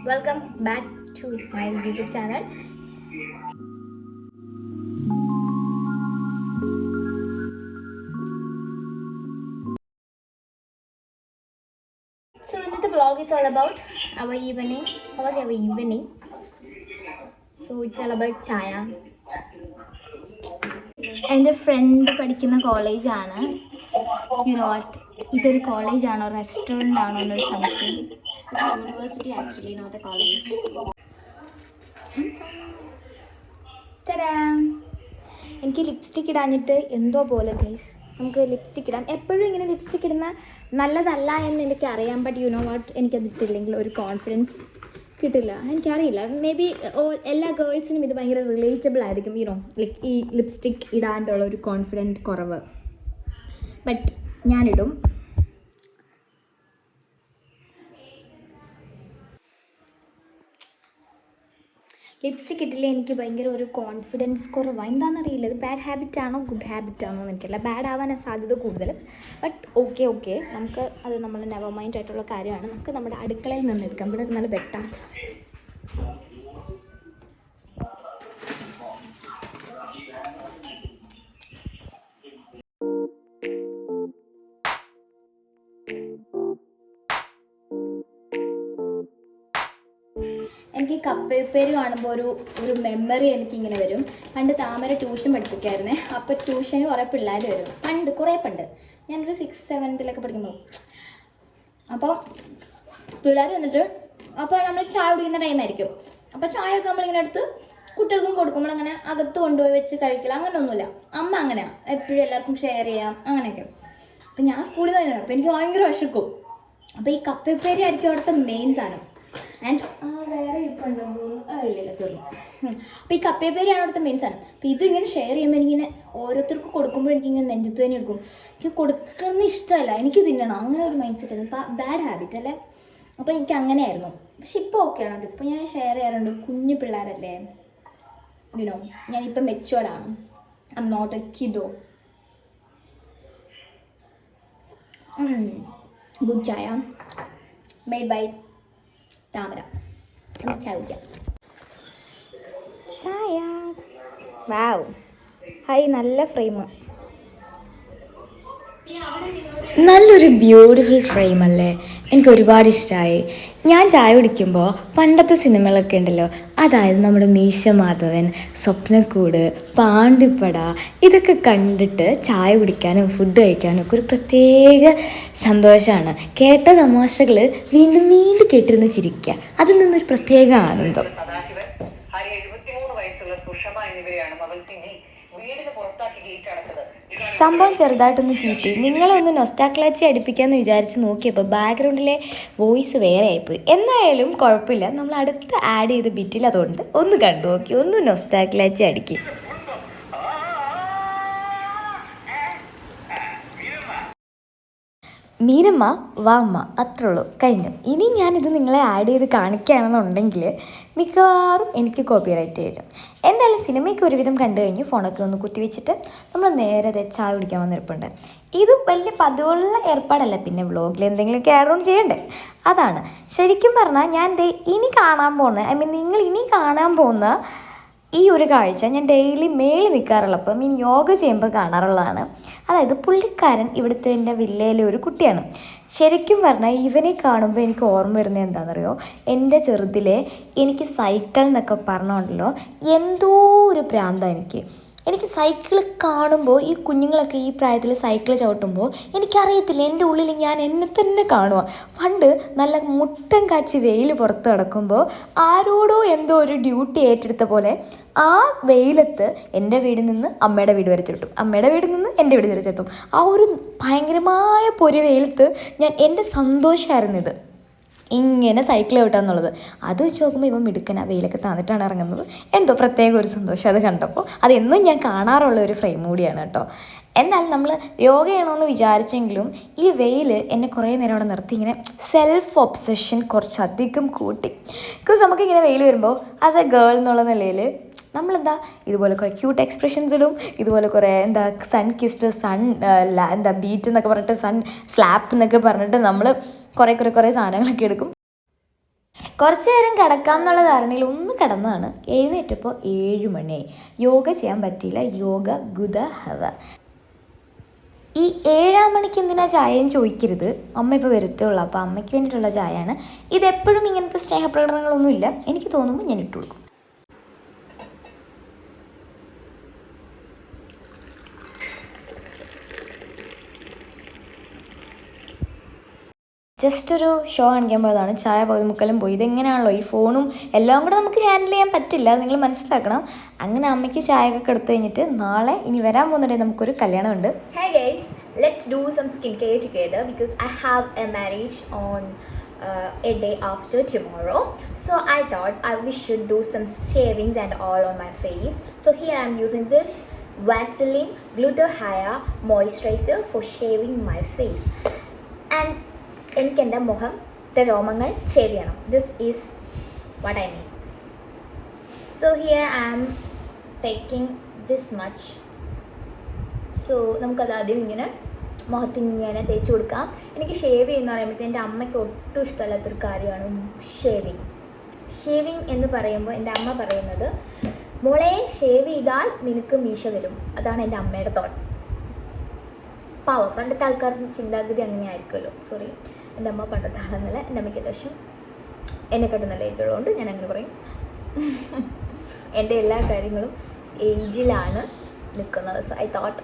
Welcome back to my YouTube channel. So the vlog is all about our evening. How was our evening? So it's all about chaya. എൻ്റെ front പഠിക്കുന്ന കോളേജാണ്. You know what, ഇതൊരു കോളേജാണോ restaurant ആണോ എന്നൊരു സംശയം. University actually, not a college. തരാം. എനിക്ക് lipstick ഇടാഞ്ഞിട്ട് എന്തോ പോലെ ഗൈസ്. നമുക്ക് ലിപ്സ്റ്റിക് ഇടാം. എപ്പോഴും ഇങ്ങനെ ലിപ്സ്റ്റിക് ഇടുന്ന നല്ലതല്ല എന്ന് എനിക്കറിയാം. ബട്ട് യു നോ വാട്ട്, എനിക്കത് ഇട്ടില്ലെങ്കിൽ ഒരു കോൺഫിഡൻസ് കിട്ടില്ല. എനിക്കറിയില്ല, മേ ബി എല്ലാ ഗേൾസിനും ഇത് ഭയങ്കര റിലേറ്റബിൾ ആയിരിക്കും. യുനോ ലൈക്ക് ഈ ലിപ്സ്റ്റിക് ഇടാണ്ടുള്ള ഒരു കോൺഫിഡൻറ്റ് കുറവ്. ബട്ട് ഞാനിടും. ലിപ്സ്റ്റിക് ഇട്ടില്ലേ എനിക്ക് ഭയങ്കര ഒരു കോൺഫിഡൻസ് കുറവാണ്. എന്താണെന്നറിയില്ല, ഇത് ബാഡ് ഹാബിറ്റ് ആണോ ഗുഡ് ഹാബിറ്റ് ആണോ എന്ന് എനിക്കല്ല. ബാഡ് ആവാൻ സാധ്യത കൂടുതൽ. ബട്ട് ഓക്കെ നമുക്ക് അത് നമ്മൾ നെവർ മൈൻഡ് ആയിട്ടുള്ള കാര്യമാണ്. നമുക്ക് നമ്മുടെ അടുക്കളയിൽ നിന്ന് എടുക്കാം. ഇവിടെ നല്ല ബെറ്റാണ്. എനിക്ക് കപ്പേപ്പേര് കാണുമ്പോൾ ഒരു മെമ്മറി എനിക്കിങ്ങനെ വരും. പണ്ട് താമര ട്യൂഷൻ പഠിപ്പിക്കായിരുന്നേ. അപ്പോൾ ട്യൂഷന് കുറേ പിള്ളേർ വരും. പണ്ട് ഞാനൊരു 6th 7th പഠിക്കുമ്പോൾ. അപ്പോൾ പിള്ളേർ വന്നിട്ട് അപ്പോൾ നമ്മൾ ചായ കുടിക്കുന്ന ടൈമായിരിക്കും. അപ്പോൾ ചായയൊക്കെ നമ്മളിങ്ങനെ എടുത്ത് കുട്ടികൾക്കും കൊടുക്കുമ്പോൾ അങ്ങനെ അകത്ത് കൊണ്ടുപോയി വെച്ച് കഴിക്കില്ല, അങ്ങനെയൊന്നുമില്ല. അമ്മ അങ്ങനെയാണ്, എപ്പോഴും എല്ലാവർക്കും ഷെയർ ചെയ്യാം അങ്ങനെയൊക്കെ. അപ്പോൾ ഞാൻ സ്കൂളിൽ നിന്ന് തന്നെ, അപ്പോൾ എനിക്ക് ഭയങ്കര വിശക്കും. അപ്പോൾ ഈ കപ്പേപ്പേരി ആയിരിക്കും അവിടുത്തെ മെയിൻ സാധനം. ആൻഡ് വേറെ ഇപ്പം ഇല്ല തീർന്നു. അപ്പോൾ ഈ കപ്പേപ്പേരിയാണ് അവിടുത്തെ മെയിൻ സാധനം. അപ്പോൾ ഇതിങ്ങനെ ഷെയർ ചെയ്യുമ്പോൾ എനിക്കിങ്ങനെ ഓരോരുത്തർക്ക് കൊടുക്കുമ്പോൾ എനിക്കിങ്ങനെ നെഞ്ചത്ത് തന്നെ എടുക്കും. എനിക്ക് കൊടുക്കുന്ന ഇഷ്ടമല്ല, എനിക്ക് തിന്നണം, അങ്ങനെ ഒരു മൈൻഡ് സെറ്റ് ആയിരുന്നു. അപ്പോൾ ബാഡ് ഹാബിറ്റ് അല്ലേ. അപ്പോൾ എനിക്ക് അങ്ങനെയായിരുന്നു. പക്ഷെ ഇപ്പോൾ ഓക്കെയാണ്. ഇപ്പോൾ ഞാൻ ഷെയർ ചെയ്യാറുണ്ട്. കുഞ്ഞു പിള്ളേരല്ലേ, യുനോ ഞാനിപ്പോൾ മെച്ചുവേർഡാണ്. I am not a kiddo. Good chai made by Thamara. ചായ കുടിക്കാം. ചായ. വാവ്, ഹൈ, നല്ല ഫ്രെയിം. നല്ലൊരു ബ്യൂട്ടിഫുൾ ഫ്രെയിം അല്ലേ. എനിക്ക് ഒരുപാട് ഇഷ്ടമായി. ഞാൻ ചായ കുടിക്കുമ്പോൾ പണ്ടത്തെ സിനിമകളൊക്കെ ഉണ്ടല്ലോ, അതായത് നമ്മുടെ മീശ മാധവൻ, സ്വപ്നക്കൂട്, പാണ്ടിപ്പട, ഇതൊക്കെ കണ്ടിട്ട് ചായ കുടിക്കാനും ഫുഡ് കഴിക്കാനും ഒക്കെ ഒരു പ്രത്യേക സന്തോഷമാണ്. കേട്ട തമാശകൾ വീണ്ടും വീണ്ടും കേട്ടിരുന്ന് ചിരിക്കുക, അതിൽ നിന്നൊരു പ്രത്യേക ആനന്ദം. സംഭവം ചെറുതായിട്ടൊന്ന് ചീറ്റി നിങ്ങളെ ഒന്ന് നൊസ്റ്റാക്ലാച്ചി അടുപ്പിക്കാമെന്ന് വിചാരിച്ച് നോക്കിയപ്പോൾ ബാക്ക്ഗ്രൗണ്ടിലെ വോയിസ് വേറെ ആയിപ്പോയി. എന്തായാലും കുഴപ്പമില്ല, നമ്മൾ അടുത്ത് ആഡ് ചെയ്ത ബിറ്റിൽ അതുകൊണ്ട് ഒന്ന് കണ്ടു നോക്കി, ഒന്ന് നൊസ്റ്റാക്ലാച്ചി അടിക്കും. മീനമ്മ വാമ്മ, അത്രേ ഉള്ളൂ, കഴിഞ്ഞു. ഇനി ഞാനിത് നിങ്ങളെ ആഡ് ചെയ്ത് കാണിക്കുകയാണെന്നുണ്ടെങ്കിൽ മിക്കവാറും എനിക്ക് കോപ്പിറൈറ്റ് വരും. എന്തായാലും സിനിമയ്ക്ക് ഒരുവിധം കണ്ടു കഴിഞ്ഞ് ഫോണൊക്കെ ഒന്ന് കുത്തിവെച്ചിട്ട് നമ്മൾ നേരെ ചായ കുടിക്കാൻ വന്നിരിപ്പുണ്ട്. ഇത് വലിയ പതിവുള്ള ഏർപ്പാടല്ല, പിന്നെ വ്ളോഗിൽ എന്തെങ്കിലുമൊക്കെ ആഡ് ഓൺ ചെയ്യണ്ടേ, അതാണ്. ശരിക്കും പറഞ്ഞാൽ ഞാൻ ഇനി കാണാൻ പോകുന്ന നിങ്ങൾ ഇനി കാണാൻ പോകുന്ന ഈ ഒരു കാഴ്ച ഞാൻ ഡെയിലി മേളിൽ നിൽക്കാറുള്ളപ്പോൾ യോഗ ചെയ്യുമ്പോൾ കാണാറുള്ളതാണ്. അതായത് പുള്ളിക്കാരൻ ഇവിടുത്തെ എൻ്റെ വില്ലയിലെ ഒരു കുട്ടിയാണ്. ശരിക്കും പറഞ്ഞാൽ ഇവനെ കാണുമ്പോൾ എനിക്ക് ഓർമ്മ വരുന്നത് എന്താണെന്നറിയോ, എൻ്റെ ചെറുതിലെ എനിക്ക് സൈക്കിൾ എന്നൊക്കെ പറഞ്ഞുകൊണ്ടല്ലോ എന്തോ ഒരു പ്രാന്താണ് എനിക്ക് സൈക്കിൾ കാണുമ്പോൾ. ഈ കുഞ്ഞുങ്ങളൊക്കെ ഈ പ്രായത്തിൽ സൈക്കിൾ ചവിട്ടുമ്പോൾ എനിക്കറിയത്തില്ല, എൻ്റെ ഉള്ളിൽ ഞാൻ എന്നെ തന്നെ കാണുക. പണ്ട് നല്ല മുട്ടം കാച്ചി വെയിൽ പുറത്ത് കിടക്കുമ്പോൾ ആരോടോ എന്തോ ഒരു ഡ്യൂട്ടി ഏറ്റെടുത്ത പോലെ ആ വെയിലത്ത് എൻ്റെ വീടിൽ നിന്ന് അമ്മയുടെ വീട് വരെ ചുട്ടും, അമ്മയുടെ വീടിൽ നിന്ന് എൻ്റെ വീട് വരെ ചെത്തും. ആ ഒരു ഭയങ്കരമായ പൊരി വെയിലത്ത് എൻ്റെ സന്തോഷമായിരുന്നു ഇത്, ഇങ്ങനെ സൈക്കിൾ ചവിട്ടാന്നുള്ളത്. അത് വെച്ച് നോക്കുമ്പോൾ ഇവൻ മിടുക്കന വെയിലൊക്കെ താന്നിട്ടാണ് ഇറങ്ങുന്നത്. എന്തോ പ്രത്യേക ഒരു സന്തോഷം അത് കണ്ടപ്പോൾ. അതെന്നും ഞാൻ കാണാറുള്ള ഒരു ഫ്രെയിം കൂടിയാണ് കേട്ടോ. എന്നാൽ നമ്മൾ യോഗ ചെയ്യണമെന്ന് വിചാരിച്ചെങ്കിലും ഈ വെയിൽ എന്നെ കുറേ നേരം അവിടെ നിർത്തി ഇങ്ങനെ സെൽഫ് ഒബ്സഷൻ കുറച്ചധികം കൂട്ടി. ബിക്കോസ് നമുക്കിങ്ങനെ വെയിൽ വരുമ്പോൾ ആസ് എ ഗേൾ എന്നുള്ള നിലയിൽ നമ്മളെന്താ ഇതുപോലെ കുറേ ക്യൂട്ട് എക്സ്പ്രഷൻസ് ഇടും, ഇതുപോലെ കുറേ സൺ കിസ്റ്റ്, ബീറ്റ് എന്നൊക്കെ പറഞ്ഞിട്ട്, സൺ സ്ലാപ്പ് എന്നൊക്കെ പറഞ്ഞിട്ട് നമ്മൾ കുറേ സാധനങ്ങളൊക്കെ എടുക്കും. കുറച്ച് നേരം കിടക്കാം എന്നുള്ള ധാരണയിൽ ഒന്ന് കിടന്നതാണ്. എഴുന്നേറ്റപ്പോൾ 7 മണിയായി. യോഗ ചെയ്യാൻ പറ്റിയില്ല. യോഗ ഗുദ ഹവ. ഈ 7 മണിക്ക് എന്തിനാ ചായയും ചോദിക്കരുത്. അമ്മ ഇപ്പോൾ വരത്തുള്ളൂ, അപ്പോൾ അമ്മയ്ക്ക് വേണ്ടിയിട്ടുള്ള ചായയാണ്. ഇതെപ്പോഴും ഇങ്ങനത്തെ സ്നേഹപ്രകടനങ്ങളൊന്നുമില്ല. എനിക്ക് തോന്നുമ്പോൾ ഞാൻ ഇട്ട് കൊടുക്കും. ജസ്റ്റ് ഒരു ഷോ കാണിക്കാൻ പോയതാണ്. ചായ പകുതി മുക്കാലും പോയി. ഇതെങ്ങനെയാണല്ലോ ഈ ഫോണും എല്ലാം കൂടെ നമുക്ക് ഹാൻഡിൽ ചെയ്യാൻ പറ്റില്ല, നിങ്ങൾ മനസ്സിലാക്കണം. അങ്ങനെ അമ്മയ്ക്ക് ചായയൊക്കെ എടുത്തു കഴിഞ്ഞിട്ട് നാളെ ഇനി വരാൻ പോകുന്നിടയിൽ നമുക്കൊരു കല്യാണമുണ്ട്. Hey guys, let's do some skincare together because I have a marriage on a day after tomorrow. So I thought we should do some shavings and all on my face. So here I'm using this Vaseline Gluta-Hya moisturizer for shaving my face. And എനിക്ക് എൻ്റെ മുഖത്തെ രോമങ്ങൾ shave ചെയ്യണം. This is what I mean. So here I am taking this much. So നമുക്കത് ആദ്യം ഇങ്ങനെ മുഖത്തിങ്ങനെ തേച്ച് കൊടുക്കാം. എനിക്ക് ഷേവ് ചെയ്യുന്ന പറയുമ്പോഴത്തേക്ക് എൻ്റെ അമ്മയ്ക്ക് ഒട്ടും ഇഷ്ടമല്ലാത്തൊരു കാര്യമാണ് ഷേവിങ് എന്ന് പറയുമ്പോൾ എൻ്റെ അമ്മ പറയുന്നത്, മോളെ ഷേവ് ചെയ്താൽ നിനക്ക് മീശ വരും. അതാണ് എൻ്റെ അമ്മയുടെ തോട്ട്സ്. പാവം, പണ്ടത്തെ ആൾക്കാരുടെ ചിന്താഗതി അങ്ങനെ ആയിരിക്കുമല്ലോ. സോറി, എൻ്റെ അമ്മ പണ്ടത്തെ ആളെന്നല്ല. എൻ്റെ അമ്മയ്ക്ക് അത്യാവശ്യം എന്നെക്കാട്ടും നല്ല ഏജ് ഉള്ളതുകൊണ്ട് ഞാൻ അങ്ങനെ പറയും. എൻ്റെ എല്ലാ കാര്യങ്ങളും ഏജിലാണ് നിൽക്കുന്നത്. സോ ഐ തോട്ട്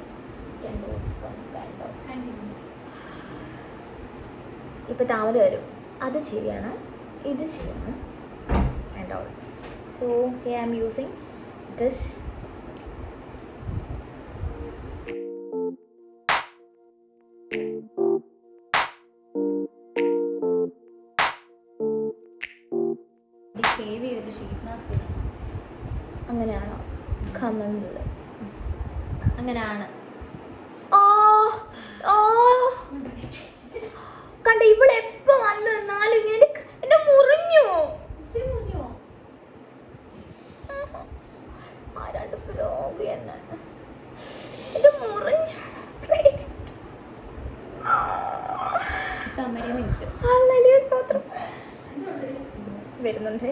ഇപ്പോൾ താമര വരും, അത് ചെയ്യണം, ഇത് ചെയ്യണം and all. So here I am using this. Shave ചെയ്തിട്ട് ഷീറ്റ് മാസ്ക് അങ്ങനെയാണോ കമന്റിൽ? അങ്ങനെയാണ്. കണ്ട ഇവിടെ എപ്പോ വന്നു എന്നാലും ഇങ്ങനെ എന്നെ മുറിഞ്ഞു. ആരാണ്ട് രോഗി എന്നെ എന്റെ മുറിഞ്ഞു. വരുന്നുണ്ട്.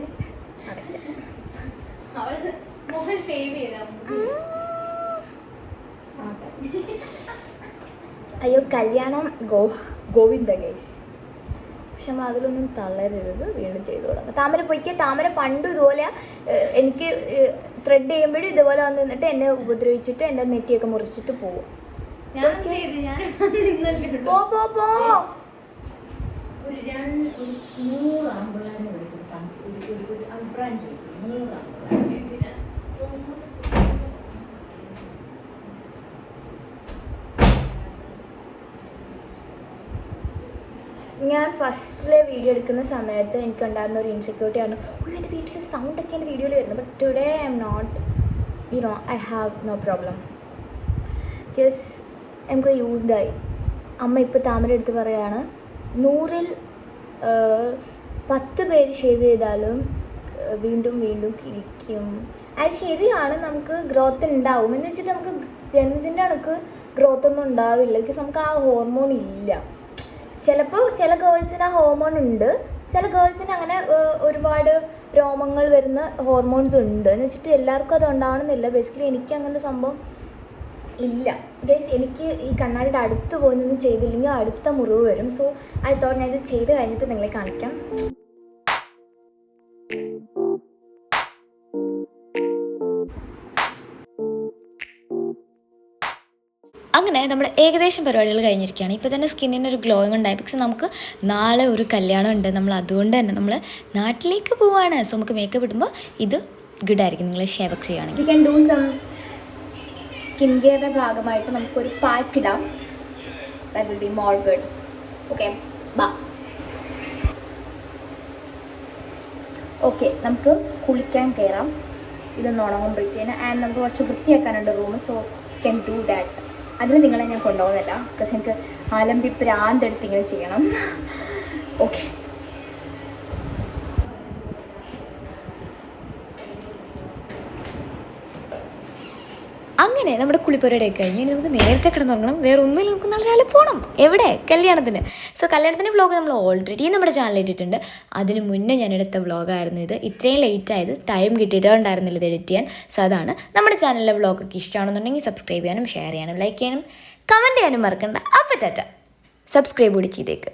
അയ്യോ, കല്യാണം ഗോവിന്ദ ഗൈസ്. പക്ഷെ നമ്മൾ അതിലൊന്നും തളരരുത്, വീണ്ടും ചെയ്തു തുടങ്ങും. താമര പൊയ്ക്ക്. താമര പണ്ടും ഇതുപോലെ എനിക്ക് ത്രെഡ് ചെയ്യുമ്പോഴും ഇതുപോലെ വന്ന് നിന്നിട്ട് എന്നെ ഉപദ്രവിച്ചിട്ട് എൻ്റെ നെറ്റിയൊക്കെ മുറിച്ചിട്ട് പോകും. പോ ഞാൻ ഫസ്റ്റിലെ വീഡിയോ എടുക്കുന്ന സമയത്ത് എനിക്കുണ്ടായിരുന്ന ഒരു ഇൻസെക്യൂരിറ്റി ആണ്, എൻ്റെ വീട്ടിൽ സൗണ്ടൊക്കെ എൻ്റെ വീഡിയോയിൽ വരുന്നു. But today I am not, I have no problem. Because നമുക്ക് യൂസ്ഡായി. അമ്മ ഇപ്പോൾ താമര എടുത്ത് പറയുകയാണ്, 100-ൽ 10 പേര് ഷേവ് ചെയ്താലും വീണ്ടും വീണ്ടും കിഴിക്കും. അത് ശരിയാണ്, നമുക്ക് ഗ്രോത്ത് ഉണ്ടാവും. എന്ന് വെച്ചിട്ട് നമുക്ക് ജെൻസിൻ്റെ കണക്ക് ഗ്രോത്ത് ഒന്നും ഉണ്ടാവില്ല. ബിക്കോസ് നമുക്ക് ആ ഹോർമോൺ ഇല്ല. ചിലപ്പോൾ ചില ഗേൾസിന് ആ ഹോർമോൺ ഉണ്ട്, ചില ഗേൾസിന് അങ്ങനെ ഒരുപാട് രോമങ്ങൾ വരുന്ന ഹോർമോൺസ് ഉണ്ട്. എന്ന് വെച്ചിട്ട് എല്ലാവർക്കും അത് ഉണ്ടാവണമെന്നില്ല. ബേസിക്കലി എനിക്ക് അങ്ങനെ സംഭവം ഇല്ല ഗൈസ്. എനിക്ക് ഈ കണ്ണാടിയുടെ അടുത്ത് പോയി നിന്ന് ചെയ്തില്ലെങ്കിൽ അടുത്ത മുറിവ് വരും. സോ ഐ തോട്ട് ഞാൻ ഇത് ചെയ്ത് കഴിഞ്ഞിട്ട് നിങ്ങളെ കാണിക്കാം. അങ്ങനെ നമ്മുടെ ഏകദേശം പരിപാടികൾ കഴിഞ്ഞിരിക്കുകയാണ്. ഇപ്പോൾ തന്നെ സ്കിന്നിന് ഒരു ഗ്ലോയിങ് ഉണ്ടായി. പക്ഷെ നമുക്ക് നാളെ ഒരു കല്യാണം ഉണ്ട്. നമ്മൾ അതുകൊണ്ട് തന്നെ നമ്മൾ നാട്ടിലേക്ക് പോവാണ്. സോ നമുക്ക് മേക്കപ്പ് ഇടുമ്പോൾ ഇത് ഗുഡ് ആയിരിക്കും. നിങ്ങൾ ഷേവ് ഒക്കെ ചെയ്യുകയാണെങ്കിൽ. We can do some skin കെയറിൻ്റെ ഭാഗമായിട്ട് നമുക്കൊരു പാക്ക് ഇടാം. That will be more good. Okay, ബാ. ഓക്കെ, നമുക്ക് കുളിക്കാൻ കയറാം. ഇതൊന്ന് ഉണങ്ങുമ്പോഴത്തേന്. ആൻഡ് നമുക്ക് കുറച്ച് വൃത്തിയാക്കാനുണ്ട് room. So can do that. അതിൽ നിങ്ങളെ ഞാൻ കൊണ്ടുപോകുന്നില്ല. ബിക്കോസ് എനിക്ക് ആലമ്പി പ്രാന്തെടുത്ത് ഇങ്ങനെ ചെയ്യണം. ഓക്കെ, അങ്ങനെ നമ്മുടെ കുളിപ്പുരയുടെയൊക്കെ കഴിഞ്ഞ് ഇനി നമുക്ക് നേരത്തെ കിടന്നുറങ്ങണം. വേറെ ഒന്നുമില്ല, നമുക്ക് നാളെ രാവിലെ പോകണം. എവിടെ? കല്യാണത്തിന്. സോ കല്യാണത്തിൻ്റെ വ്ളോഗ് നമ്മൾ ഓൾറെഡി നമ്മുടെ ചാനലിൽ ഇട്ടിട്ടുണ്ട്. അതിന് മുന്നേ ഞാൻ എടുത്ത വ്ളോഗായിരുന്നു ഇത്. ഇത്രയും ലേറ്റ് ആയത് ടൈം കിട്ടിയിട്ടുണ്ടായിരുന്നില്ല ഇത് എഡിറ്റ് ചെയ്യാൻ. സോ അതാണ്. നമ്മുടെ ചാനലിലെ വ്ളോഗൊക്കെ ഇഷ്ടമാണെന്നുണ്ടെങ്കിൽ സബ്സ്ക്രൈബ് ചെയ്യാനും ഷെയർ ചെയ്യാനും ലൈക്ക് ചെയ്യാനും കമൻറ്റ് ചെയ്യാനും മറക്കണ്ട. അപ്പോൾ ടാറ്റ. സബ്സ്ക്രൈബ് കൂടി ചെയ്തേക്ക്.